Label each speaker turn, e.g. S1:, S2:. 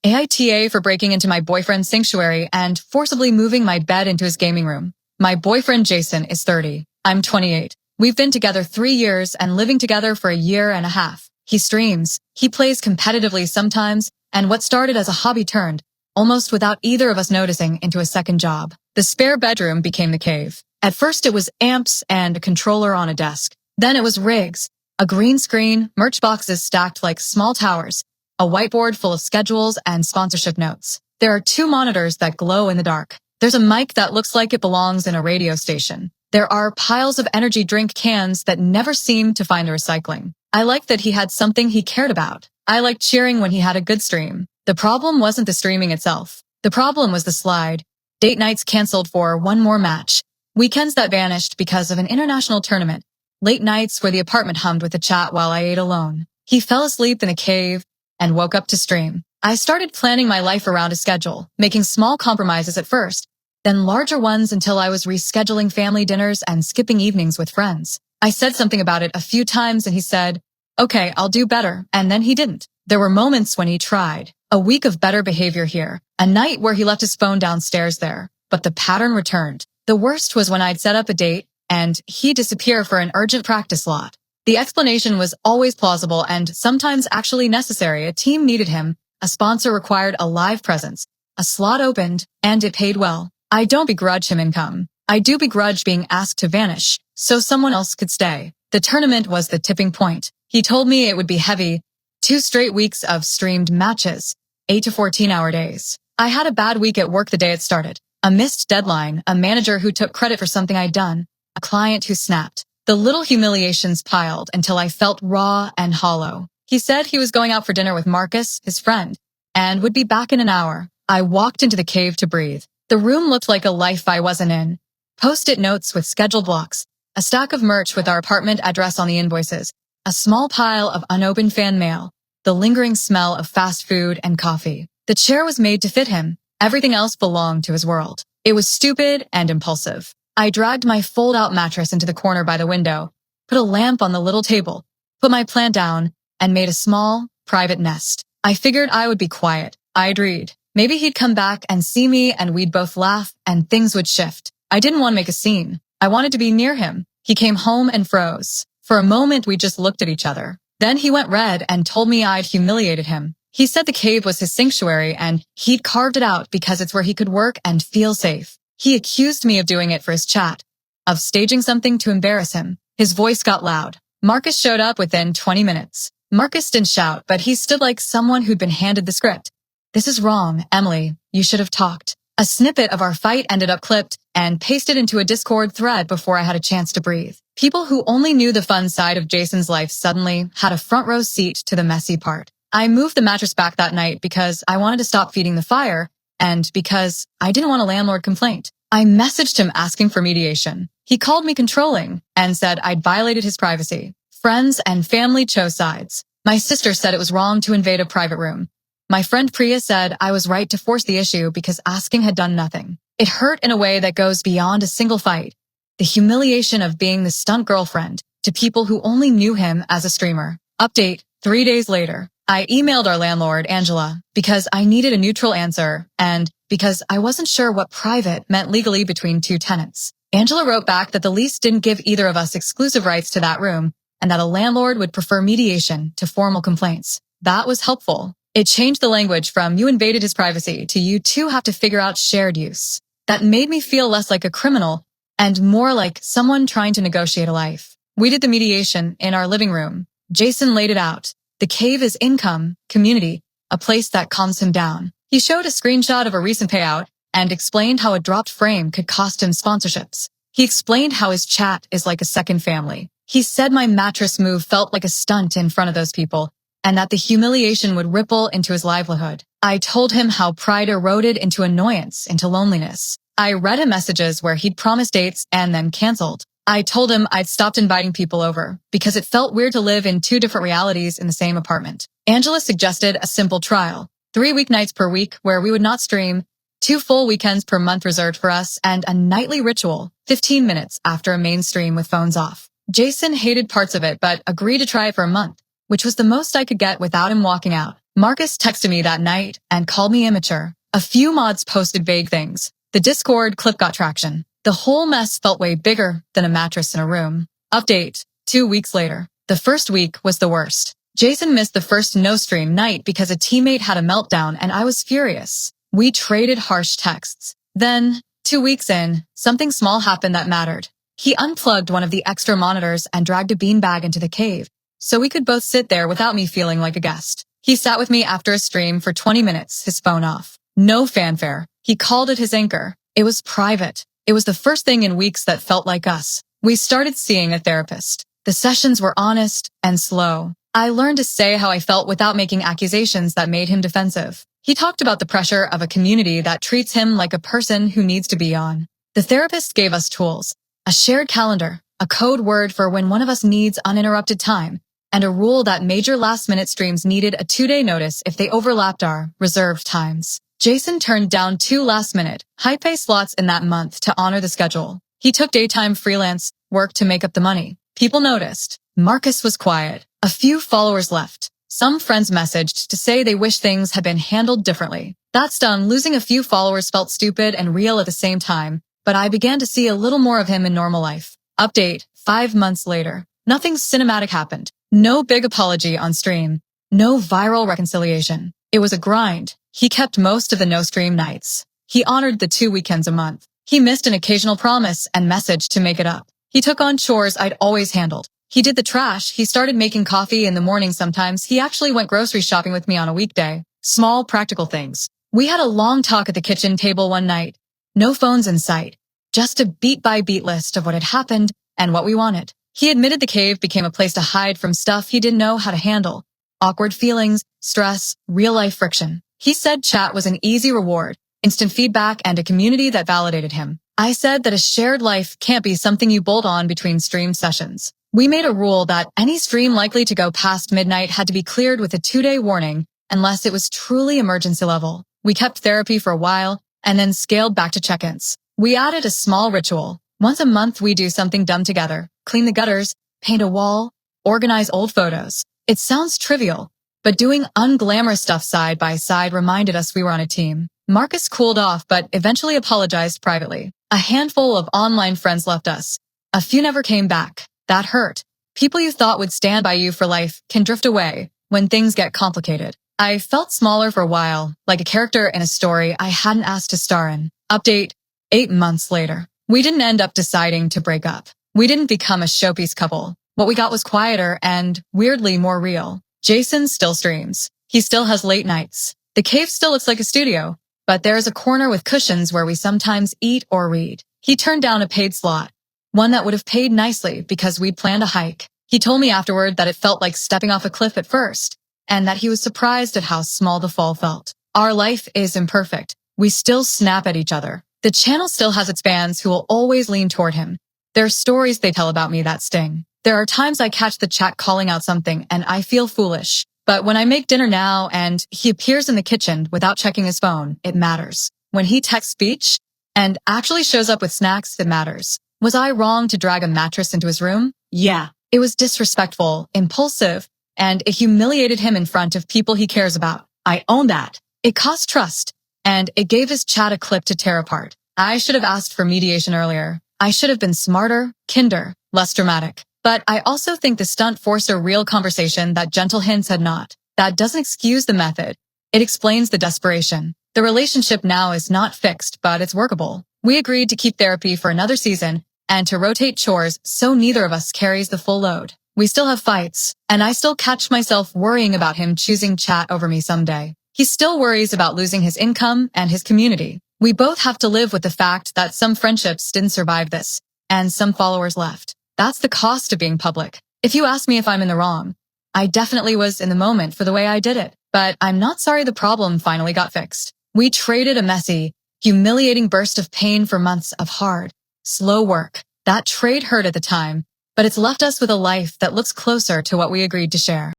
S1: AITA for breaking into my boyfriend's sanctuary and forcibly moving my bed into his gaming room. My boyfriend Jason is 30. I'm 28. We've been together 3 years and living together for a year and a half. He streams, he plays competitively sometimes, and what started as a hobby turned, almost without either of us noticing, into a second job. The spare bedroom became the cave. At first it was amps and a controller on a desk. Then it was rigs, a green screen, merch boxes stacked like small towers, a whiteboard full of schedules and sponsorship notes. There are 2 monitors that glow in the dark. There's a mic that looks like it belongs in a radio station. There are piles of energy drink cans that never seem to find the recycling. I liked that he had something he cared about. I liked cheering when he had a good stream. The problem wasn't the streaming itself. The problem was the slide. Date nights canceled for one more match. Weekends that vanished because of an international tournament. Late nights where the apartment hummed with a chat while I ate alone. He fell asleep in a cave and woke up to stream. I started planning my life around his schedule, making small compromises at first, then larger ones until I was rescheduling family dinners and skipping evenings with friends. I said something about it a few times and he said, "Okay, I'll do better," and then he didn't. There were moments when he tried. A week of better behavior here. A night where he left his phone downstairs there. But the pattern returned. The worst was when I'd set up a date and he'd disappear for an urgent practice lot. The explanation was always plausible and sometimes actually necessary. A team needed him. A sponsor required a live presence. A slot opened, and it paid well. I don't begrudge him income. I do begrudge being asked to vanish, so someone else could stay. The tournament was the tipping point. He told me it would be heavy. 2 straight weeks of streamed matches, 8 to 14-hour days. I had a bad week at work the day it started. A missed deadline, a manager who took credit for something I'd done, a client who snapped. The little humiliations piled until I felt raw and hollow. He said he was going out for dinner with Marcus, his friend, and would be back in an hour. I walked into the cave to breathe. The room looked like a life I wasn't in. Post-it notes with schedule blocks, a stack of merch with our apartment address on the invoices, a small pile of unopened fan mail, the lingering smell of fast food and coffee. The chair was made to fit him. Everything else belonged to his world. It was stupid and impulsive. I dragged my fold-out mattress into the corner by the window, put a lamp on the little table, put my plant down, and made a small, private nest. I figured I would be quiet. I'd read. Maybe he'd come back and see me and we'd both laugh and things would shift. I didn't want to make a scene. I wanted to be near him. He came home and froze. For a moment, we just looked at each other. Then he went red and told me I'd humiliated him. He said the cave was his sanctuary and he'd carved it out because it's where he could work and feel safe. He accused me of doing it for his chat, of staging something to embarrass him. His voice got loud. Marcus showed up within 20 minutes. Marcus didn't shout, but he stood like someone who'd been handed the script. "This is wrong, Emily. You should have talked." A snippet of our fight ended up clipped and pasted into a Discord thread before I had a chance to breathe. People who only knew the fun side of Jason's life suddenly had a front row seat to the messy part. I moved the mattress back that night because I wanted to stop feeding the fire and because I didn't want a landlord complaint. I messaged him asking for mediation. He called me controlling and said I'd violated his privacy. Friends and family chose sides. My sister said it was wrong to invade a private room. My friend Priya said I was right to force the issue because asking had done nothing. It hurt in a way that goes beyond a single fight. The humiliation of being the stunt girlfriend to people who only knew him as a streamer. Update, 3 days later. I emailed our landlord, Angela, because I needed a neutral answer and because I wasn't sure what private meant legally between 2 tenants. Angela wrote back that the lease didn't give either of us exclusive rights to that room and that a landlord would prefer mediation to formal complaints. That was helpful. It changed the language from "you invaded his privacy" to "you two have to figure out shared use." That made me feel less like a criminal and more like someone trying to negotiate a life. We did the mediation in our living room. Jason laid it out. The cave is income, community, a place that calms him down. He showed a screenshot of a recent payout and explained how a dropped frame could cost him sponsorships. He explained how his chat is like a second family. He said my mattress move felt like a stunt in front of those people, and that the humiliation would ripple into his livelihood. I told him how pride eroded into annoyance, into loneliness. I read him messages where he'd promised dates and then canceled. I told him I'd stopped inviting people over because it felt weird to live in 2 different realities in the same apartment. Angela suggested a simple trial, 3 weeknights per week where we would not stream, 2 full weekends per month reserved for us, and a nightly ritual, 15 minutes after a main stream with phones off. Jason hated parts of it but agreed to try it for a month, which was the most I could get without him walking out. Marcus texted me that night and called me immature. A few mods posted vague things. The Discord clip got traction. The whole mess felt way bigger than a mattress in a room. Update. 2 weeks later. The first week was the worst. Jason missed the first no-stream night because a teammate had a meltdown and I was furious. We traded harsh texts. Then, 2 weeks in, something small happened that mattered. He unplugged one of the extra monitors and dragged a beanbag into the cave, so we could both sit there without me feeling like a guest. He sat with me after a stream for 20 minutes, his phone off. No fanfare. He called it his anchor. It was private. It was the first thing in weeks that felt like us. We started seeing a therapist. The sessions were honest and slow. I learned to say how I felt without making accusations that made him defensive. He talked about the pressure of a community that treats him like a person who needs to be on. The therapist gave us tools, a shared calendar, a code word for when one of us needs uninterrupted time, and a rule that major last-minute streams needed a 2-day notice if they overlapped our reserved times. Jason turned down 2 last-minute, high-pay slots in that month to honor the schedule. He took daytime freelance work to make up the money. People noticed. Marcus was quiet. A few followers left. Some friends messaged to say they wish things had been handled differently. That's done. Losing a few followers felt stupid and real at the same time, but I began to see a little more of him in normal life. Update. 5 months later. Nothing cinematic happened. No big apology on stream. No viral reconciliation. It was a grind. He kept most of the no-stream nights. He honored the 2 weekends a month. He missed an occasional promise and message to make it up. He took on chores I'd always handled. He did the trash. He started making coffee in the morning sometimes. He actually went grocery shopping with me on a weekday. Small, practical things. We had a long talk at the kitchen table one night. No phones in sight. Just a beat-by-beat list of what had happened and what we wanted. He admitted the cave became a place to hide from stuff he didn't know how to handle. Awkward feelings, stress, real-life friction. He said chat was an easy reward, instant feedback, and a community that validated him. I said that a shared life can't be something you bolt on between streamed sessions. We made a rule that any stream likely to go past midnight had to be cleared with a 2-day warning unless it was truly emergency level. We kept therapy for a while and then scaled back to check-ins. We added a small ritual. Once a month we do something dumb together. Clean the gutters, paint a wall, organize old photos. It sounds trivial, but doing unglamorous stuff side by side reminded us we were on a team. Marcus cooled off but eventually apologized privately. A handful of online friends left us. A few never came back. That hurt. People you thought would stand by you for life can drift away when things get complicated. I felt smaller for a while, like a character in a story I hadn't asked to star in. Update. 8 months later. We didn't end up deciding to break up. We didn't become a showpiece couple. What we got was quieter and, weirdly, more real. Jason still streams. He still has late nights. The cave still looks like a studio, but there is a corner with cushions where we sometimes eat or read. He turned down a paid slot. One that would have paid nicely because we'd planned a hike. He told me afterward that it felt like stepping off a cliff at first, and that he was surprised at how small the fall felt. Our life is imperfect. We still snap at each other. The channel still has its fans who will always lean toward him. There are stories they tell about me that sting. There are times I catch the chat calling out something and I feel foolish. But when I make dinner now and he appears in the kitchen without checking his phone, it matters. When he texts speech and actually shows up with snacks, it matters. Was I wrong to drag a mattress into his room? Yeah. It was disrespectful, impulsive, and it humiliated him in front of people he cares about. I own that. It cost trust, and it gave his chat a clip to tear apart. I should have asked for mediation earlier. I should have been smarter, kinder, less dramatic. But I also think the stunt forced a real conversation that gentle hints had not. That doesn't excuse the method. It explains the desperation. The relationship now is not fixed, but it's workable. We agreed to keep therapy for another season and to rotate chores so neither of us carries the full load. We still have fights, and I still catch myself worrying about him choosing chat over me someday. He still worries about losing his income and his community. We both have to live with the fact that some friendships didn't survive this, and some followers left. That's the cost of being public. If you ask me if I'm in the wrong, I definitely was in the moment for the way I did it, but I'm not sorry the problem finally got fixed. We traded a messy, humiliating burst of pain for months of hard, slow work. That trade hurt at the time, but it's left us with a life that looks closer to what we agreed to share.